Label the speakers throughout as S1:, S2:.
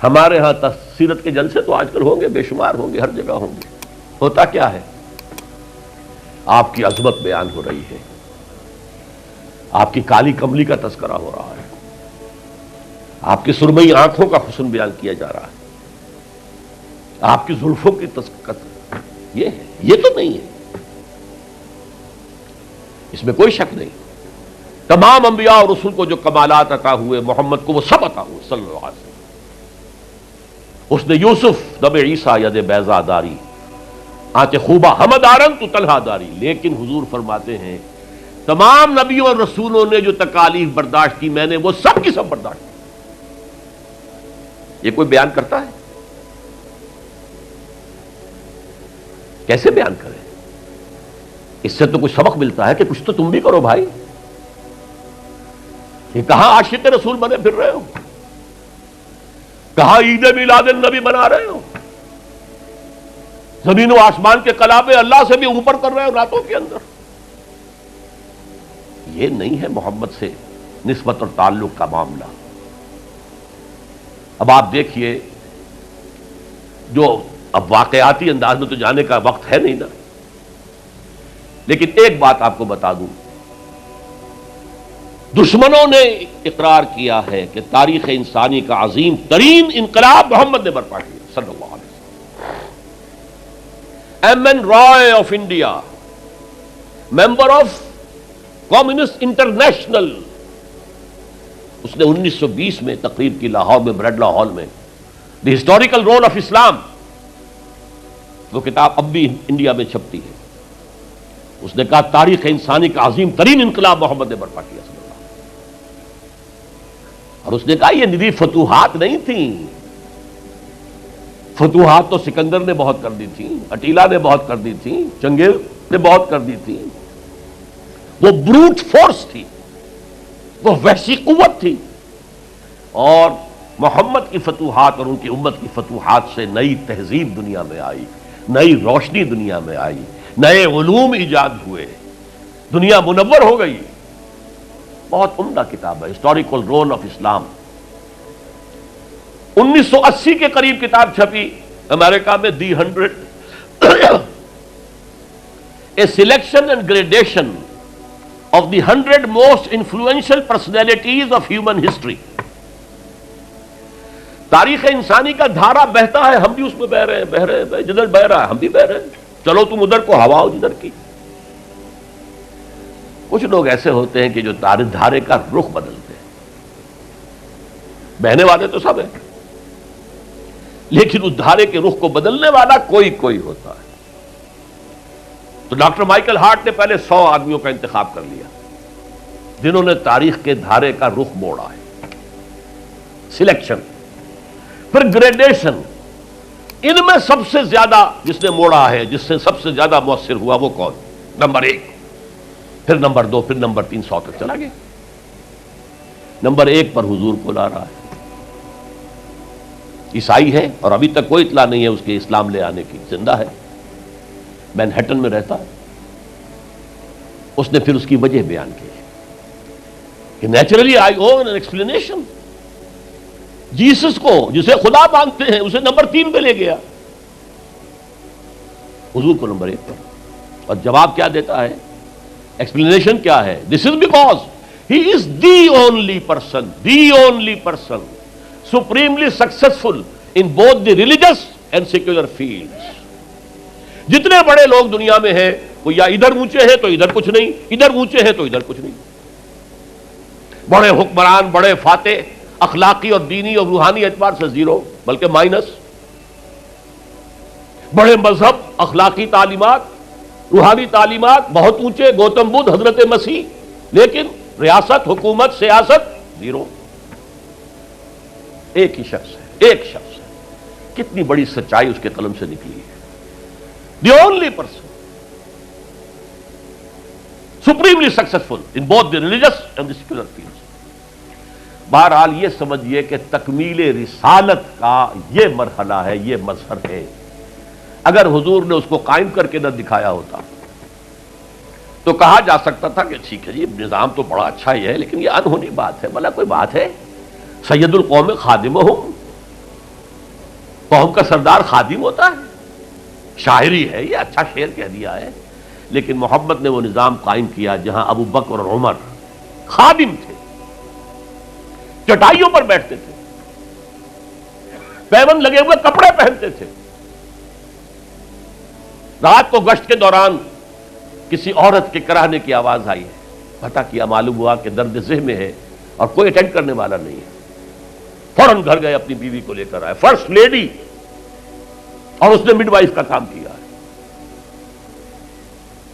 S1: ہمارے ہاں سیرت کے جلسے تو آج کل ہوں گے، بے شمار ہوں گے، ہر جگہ ہوں گے. ہوتا کیا ہے؟ آپ کی عظمت بیان ہو رہی ہے، آپ کی کالی کملی کا تذکرہ ہو رہا ہے، آپ کی سرمئی آنکھوں کا حسن بیان کیا جا رہا ہے، آپ کی زلفوں کی تذکرہ. یہ ہے، یہ تو نہیں ہے، اس میں کوئی شک نہیں. تمام انبیاء اور رسول کو جو کمالات عطا ہوئے، محمد کو وہ سب عطا ہوئے صلی اللہ علیہ وسلم. اس نے یوسف دم عیسیٰ ید بیضا داری آنچ خوبہ حمد آرن تو طلحہ داری. لیکن حضور فرماتے ہیں تمام نبیوں اور رسولوں نے جو تکالیف برداشت کی میں نے وہ سب کی سب برداشت کی. یہ کوئی بیان کرتا ہے؟ کیسے بیان کرے؟ اس سے تو کچھ سبق ملتا ہے کہ کچھ تو تم بھی کرو بھائی. یہ کہاں عاشق رسول بنے پھر رہے ہو؟ کہاں عید میلاد النبی بنا رہے ہو؟ زمین و آسمان کے کلابے اللہ سے بھی اوپر کر رہے ہو راتوں کے اندر. یہ نہیں ہے محمد سے نسبت اور تعلق کا معاملہ. اب آپ دیکھیے، جو اب واقعاتی انداز میں تو جانے کا وقت ہے نہیں نا، لیکن ایک بات آپ کو بتا دوں، دشمنوں نے اقرار کیا ہے کہ تاریخ انسانی کا عظیم ترین انقلاب محمد نے برپا کیا صلی اللہ علیہ وسلم. M N Roy of India, member of Communist International, اس نے 1920 میں تقریب کی لاہور میں بریڈلا ہال میں، دی ہسٹوریکل رول آف اسلام. وہ کتاب اب بھی انڈیا میں چھپتی ہے. اس نے کہا تاریخ انسانی کا عظیم ترین انقلاب محمد نے برپا کیا صلی اللہ علیہ وسلم. اور اس نے کہا یہ ندی فتوحات نہیں تھیں، فتوحات تو سکندر نے بہت کر دی تھی، اٹیلا نے بہت کر دی تھی، چنگیز نے بہت کر دی تھی. وہ بروٹ فورس تھی، وہ وحشی قوت تھی. اور محمد کی فتوحات اور ان کی امت کی فتوحات سے نئی تہذیب دنیا میں آئی، نئی روشنی دنیا میں آئی، نئے علوم ایجاد ہوئے، دنیا منور ہو گئی. بہت عمدہ کتاب ہے ہسٹوریکل رول آف اسلام. 1980 کے قریب کتاب چھپی امریکہ میں، دی 100 a selection and gradation of the 100 most influential personalities of human history. تاریخ انسانی کا دھارا بہتا ہے، ہم بھی اس میں بہ رہے ہیں، جدھر بہ رہا ہے ہم بھی بہ رہے ہیں. چلو تم ادھر کو ہوا ہو جدھر کی. کچھ لوگ ایسے ہوتے ہیں کہ جو دھارے کا رخ بدلتے ہیں. بہنے والے تو سب ہیں، لیکن اس دھارے کے رخ کو بدلنے والا کوئی کوئی ہوتا ہے. تو ڈاکٹر مائیکل ہارٹ نے پہلے 100 آدمیوں کا انتخاب کر لیا جنہوں نے تاریخ کے دھارے کا رخ موڑا ہے. سلیکشن، پھر گریڈیشن. ان میں سب سے زیادہ جس نے موڑا ہے، جس سے سب سے زیادہ مؤثر ہوا، وہ کون؟ نمبر 1، پھر نمبر 2، پھر نمبر 3، 100 تک چلا گیا. نمبر 1 پر حضور کو لا رہا ہے. عیسائی ہے اور ابھی تک کوئی اطلاع نہیں ہے اس کے اسلام لے آنے کی. زندہ ہے، مینہٹن میں رہتا ہے. اس نے پھر اس کی وجہ بیان کی کہ naturally I own an explanation. Jesus کو جسے خدا مانتے ہیں اسے نمبر 3 پہ لے گیا، حضور کو نمبر 1 پر. اور جواب کیا دیتا ہے؟ ایکسپلینیشن کیا ہے؟ This is because he is the only person supremely successful in both the religious and secular fields. جتنے بڑے لوگ دنیا میں ہیں وہ یا ادھر اونچے ہیں تو ادھر کچھ نہیں، ادھر اونچے ہیں تو ادھر کچھ نہیں. بڑے حکمران، بڑے فاتح، اخلاقی اور دینی اور روحانی اعتبار سے 0 بلکہ مائنس. بڑے مذہب، اخلاقی تعلیمات، روحانی تعلیمات بہت اونچے، گوتم بدھ، حضرت مسیح، لیکن ریاست، حکومت، سیاست 0. ایک ہی شخص ہے، ایک شخص ہے. کتنی بڑی سچائی اس کے قلم سے نکلی ہے. دی only person supremely successful in both the religious and the secular fields. بہرحال یہ سمجھیے کہ تکمیل رسالت کا یہ مرحلہ ہے، یہ مظہر ہے. اگر حضور نے اس کو قائم کر کے نہ دکھایا ہوتا تو کہا جا سکتا تھا کہ ٹھیک ہے جی نظام تو بڑا اچھا ہی ہے، لیکن یہ انہونی بات ہے. بھلا کوئی بات ہے؟ سید القوم خادمہم، قوم کا سردار خادم ہوتا ہے، شاعری ہے یہ، اچھا شعر کہہ دیا ہے، لیکن محمد نے وہ نظام قائم کیا جہاں ابو بکر اور عمر خادم تھے، چٹائیوں پر بیٹھتے تھے، پیون لگے ہوئے کپڑے پہنتے تھے، رات کو گشت کے دوران کسی عورت کے کراہنے کی آواز آئی ہے، پتہ کیا، معلوم ہوا کہ درد ذہ میں ہے اور کوئی اٹینڈ کرنے والا نہیں ہے، فوراً گھر گئے، اپنی بیوی کو لے کر آئے، فرسٹ لیڈی، اور اس نے مڈ وائف کا کام کیا ہے۔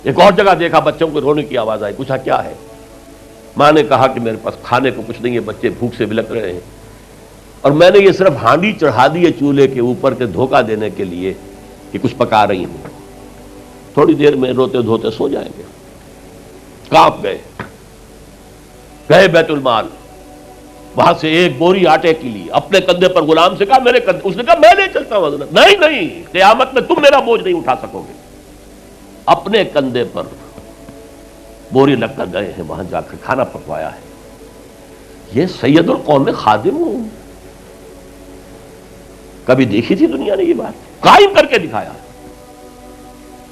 S1: ایک اور جگہ دیکھا، بچوں کو رونے کی آواز آئی، پوچھا کیا ہے؟ ماں نے کہا کہ میرے پاس کھانے کو کچھ نہیں ہے، بچے بھوک سے بلک رہے ہیں، اور میں نے یہ صرف ہانڈی چڑھا دی ہے چولہے کے اوپر کے دھوکہ دینے کے لیے کہ کچھ پکا رہی ہوں، تھوڑی دیر میں روتے دھوتے سو جائیں گے۔ کانپ گئے بیت المال، وہاں سے ایک بوری آٹے کے لیے اپنے کندھے پر، غلام سے کہا میرے کندھے، اس نے کہا میں نہیں چلتا ہوں حضرت، نہیں، قیامت میں تم میرا بوجھ نہیں اٹھا سکو گے، اپنے کندھے پر بوری لگ کر گئے ہیں، وہاں جا کر کھانا پکوایا ہے۔ یہ سید القوم خادم ہوں، کبھی دیکھی تھی دنیا نے یہ بات؟ قائم کر کے دکھایا،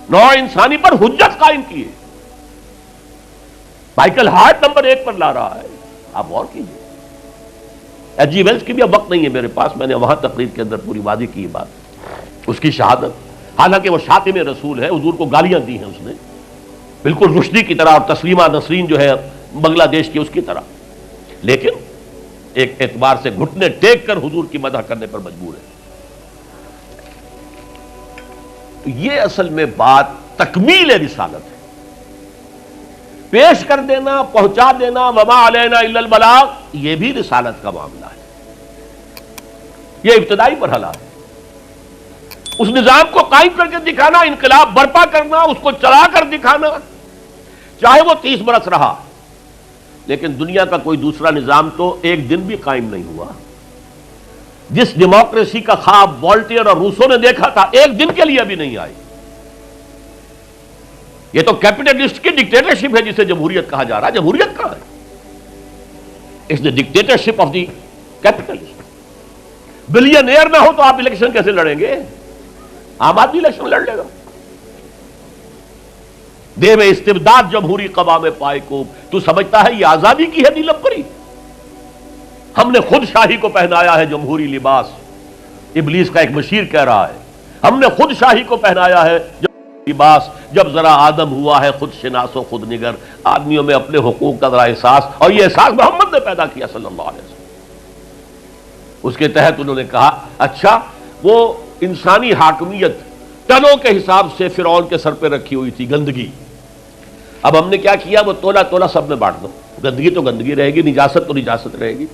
S1: نوع انسانی پر حجت قائم کی ہے۔ مائیکل ہارٹ نمبر 1 پر لا رہا ہے، آپ غور کیجیے۔ ایچ جی ویلز کی بھی اب وقت نہیں ہے میرے پاس، میں نے وہاں تقریر کے اندر پوری واضح کی یہ بات، اس کی شہادت، حالانکہ وہ شاتم رسول ہے، حضور کو گالیاں دی ہیں اس نے، بالکل رشدی کی طرح، اور تسلیمہ نسرین جو ہے بنگلہ دیش کی، اس کی طرح، لیکن ایک اعتبار سے گھٹنے ٹیک کر حضور کی مدح کرنے پر مجبور ہے۔ تو یہ اصل میں بات تکمیل رسالت ہے، پیش کر دینا، پہنچا دینا، وما علینا الا البلاغ، یہ بھی رسالت کا معاملہ ہے، یہ ابتدائی مرحلہ ہے۔ اس نظام کو قائم کر کے دکھانا، انقلاب برپا کرنا، اس کو چلا کر دکھانا، چاہے وہ 30 برس رہا، لیکن دنیا کا کوئی دوسرا نظام تو ایک دن بھی قائم نہیں ہوا۔ جس ڈیموکریسی کا خواب والٹیئر اور روسو نے دیکھا تھا، ایک دن کے لیے بھی نہیں آئی۔ یہ تو کیپٹلسٹ کی ڈکٹیٹرشپ ہے جسے جمہوریت کہا جا رہا ہے۔ جمہوریت کہاں ہے؟ It's the dictatorship of the capitalist. Billionaire نہ ہو تو آپ الیکشن کیسے لڑیں گے؟ عام آدمی الیکشن لڑ لے گا۔ دیو استبداد جمہوری قوام پائے کو، تو سمجھتا ہے یہ آزادی کی ہے نیلم پری؟ ہم نے خود شاہی کو پہنایا ہے جمہوری لباس، ابلیس کا ایک مشیر کہہ رہا ہے، ہم نے خود شاہی کو پہنایا ہے لباس، جب ذرا آدم ہوا ہے خود شناس و خود نگر، آدمیوں میں اپنے حقوق کا ذرا احساس، اور یہ احساس محمد نے پیدا کیا صلی اللہ علیہ وسلم۔ اس کے تحت انہوں نے کہا اچھا وہ انسانی حاکمیت ٹنوں کے حساب سے فرعون کے سر پہ رکھی ہوئی تھی، گندگی، اب ہم نے کیا کیا، وہ تولا تولا سب میں بانٹ دو، گندگی تو گندگی رہے گی، نجاست تو نجاست رہے گی۔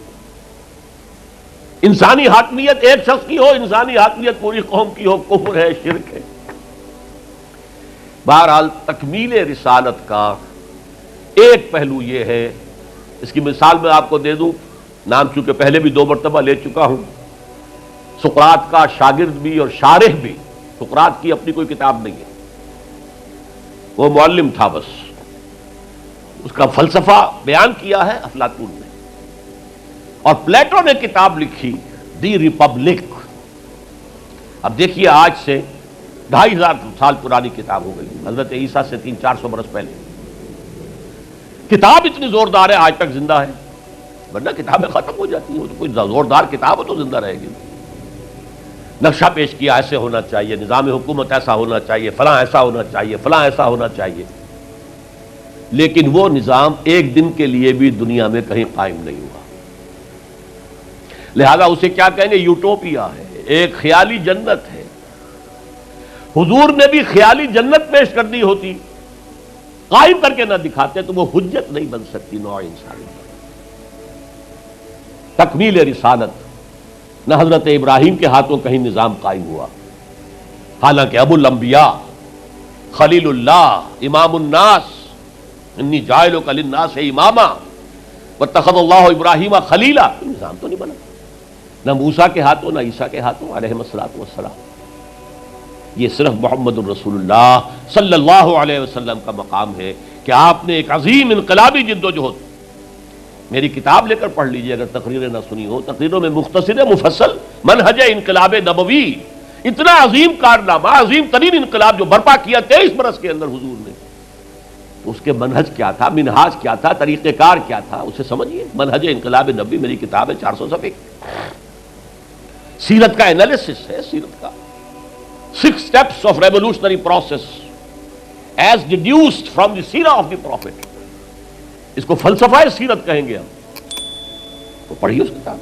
S1: انسانی حاکمیت ایک شخص کی ہو، انسانی حاکمیت پوری قوم کی ہو، کفر ہے، شرک ہے۔ بہرحال تکمیل رسالت کا ایک پہلو یہ ہے، اس کی مثال میں آپ کو دے دوں، نام چونکہ پہلے بھی 2 مرتبہ لے چکا ہوں، سقراط کا شاگرد بھی اور شارح بھی، سقراط کی اپنی کوئی کتاب نہیں ہے، وہ معلم تھا، بس اس کا فلسفہ بیان کیا ہے افلاطون نے، اور پلیٹو نے کتاب لکھی دی ریپبلک۔ اب دیکھیے آج سے 2500 سال پرانی کتاب ہو گئی، حضرت عیسیٰ سے 300-400 برس پہلے، کتاب اتنی زوردار ہے آج تک زندہ ہے، ورنہ کتابیں ختم ہو جاتی ہیں، کوئی زوردار کتاب ہو تو زندہ رہے گی۔ نقشہ پیش کیا ایسے ہونا چاہیے، نظام حکومت ایسا ہونا چاہیے، فلاں ایسا ہونا چاہیے، فلاں ایسا ہونا چاہیے، لیکن وہ نظام ایک دن کے لیے بھی دنیا میں کہیں قائم نہیں ہوا، لہذا اسے کیا کہیں گے؟ یوٹوپیا ہے، ایک خیالی جنت ہے۔ حضور نے بھی خیالی جنت پیش کر دی ہوتی، قائم کر کے نہ دکھاتے تو وہ حجت نہیں بن سکتی نوع انسانی۔ تکمیل رسالت، نہ حضرت ابراہیم کے ہاتھوں کہیں نظام قائم ہوا، حالانکہ ابو الانبیاء، خلیل اللہ، امام الناس، انی جاعلک للناس اماما واتخذ اللہ ابراہیم خلیلا، نظام تو نہیں بنا، نہ موسیٰ کے ہاتھوں نہ عیسیٰ کے ہاتھوں علیہ الصلوۃ والسلام۔ یہ صرف محمد الرسول اللہ صلی اللہ علیہ وسلم کا مقام ہے کہ آپ نے ایک عظیم انقلابی جد و جہد میری کتاب لے کر پڑھ لیجیے اگر تقریریں نہ سنی ہو، تقریروں میں مختصر مفصل منہج انقلاب نبوی، اتنا عظیم کارنامہ، عظیم ترین انقلاب جو برپا کیا 23 برس کے اندر حضور نے، تو اس کے منہج کیا تھا، منہاج کیا تھا، طریقہ کار کیا تھا، اسے سمجھیے۔ منہج انقلاب نبوی میری کتاب ہے، 400 صفحے کی، سیرت کا انالیسس ہے، سیرت کا 6 steps of revolutionary process as deduced from the سیرہ of the prophet۔ اس کو فلسفہ سیرت کہیں گے ہم، تو پڑھیے اس کتاب۔